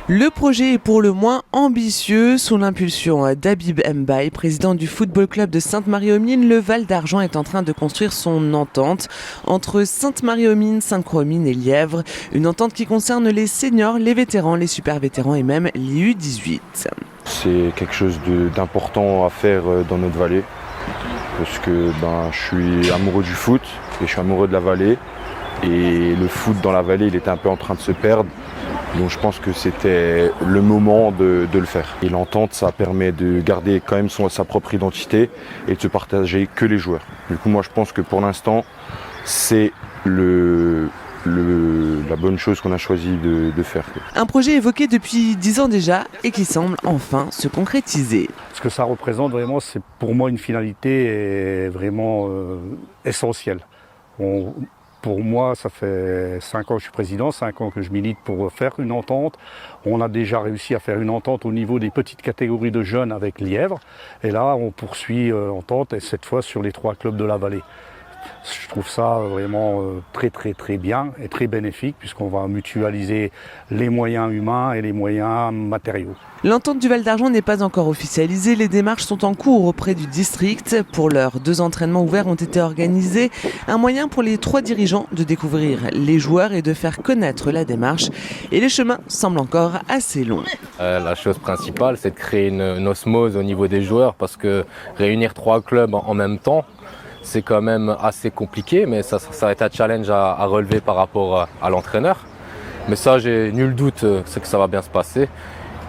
Le projet est pour le moins ambitieux. Sous l'impulsion d'Habib Mbaye, président du football club de Sainte-Marie-aux-Mines, le Val d'Argent est en train de construire son entente entre Sainte-Marie-aux-Mines, Sainte-Croix-aux-Mines et Lièvre. Une entente qui concerne les seniors, les vétérans, les super vétérans et même les U18. C'est quelque chose d'important à faire dans notre vallée parce que je suis amoureux du foot et je suis amoureux de la vallée. Et le foot dans la vallée, il était un peu en train de se perdre. Donc je pense que c'était le moment de le faire. Et l'entente, ça permet de garder quand même sa propre identité et de se partager que les joueurs. Du coup, moi je pense que pour l'instant, c'est la bonne chose qu'on a choisi de faire. Un projet évoqué depuis 10 ans déjà et qui semble enfin se concrétiser. Ce que ça représente vraiment, c'est pour moi une finalité vraiment essentielle. Pour moi, ça fait 5 ans que je suis président, 5 ans que je milite pour faire une entente. On a déjà réussi à faire une entente au niveau des petites catégories de jeunes avec Lièvre. Et là, on poursuit l'entente, et cette fois sur les 3 clubs de la vallée. Je trouve ça vraiment très bien et très bénéfique puisqu'on va mutualiser les moyens humains et les moyens matériaux. L'entente du Val d'Argent n'est pas encore officialisée. Les démarches sont en cours auprès du district. Pour l'heure, 2 entraînements ouverts ont été organisés. Un moyen pour les 3 dirigeants de découvrir les joueurs et de faire connaître la démarche. Et les chemins semblent encore assez longs. La chose principale, c'est de créer une osmose au niveau des joueurs parce que réunir 3 clubs en même temps, c'est quand même assez compliqué, mais ça va être un challenge à relever par rapport à l'entraîneur. Mais ça, j'ai nul doute c'est que ça va bien se passer.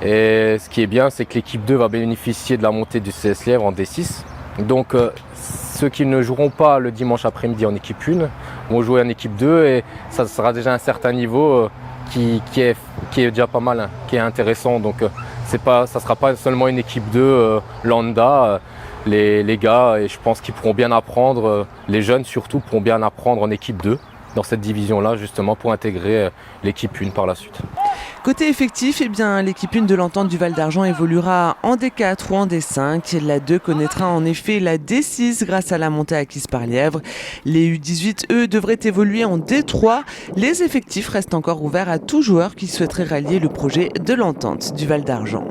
Et ce qui est bien, c'est que l'équipe 2 va bénéficier de la montée du CS Lièvre en D6. Donc ceux qui ne joueront pas le dimanche après-midi en équipe 1 vont jouer en équipe 2 et ça sera déjà un certain niveau qui est déjà pas mal, qui est intéressant. Donc ça ne sera pas seulement une équipe 2 lambda. Les gars, et je pense qu'ils pourront bien apprendre, les jeunes surtout, pourront bien apprendre en équipe 2 dans cette division-là, justement pour intégrer l'équipe 1 par la suite. Côté effectif, l'équipe 1 de l'entente du Val d'Argent évoluera en D4 ou en D5. La 2 connaîtra en effet la D6 grâce à la montée acquise par Lièvre. Les U18, eux, devraient évoluer en D3. Les effectifs restent encore ouverts à tout joueur qui souhaiterait rallier le projet de l'entente du Val d'Argent.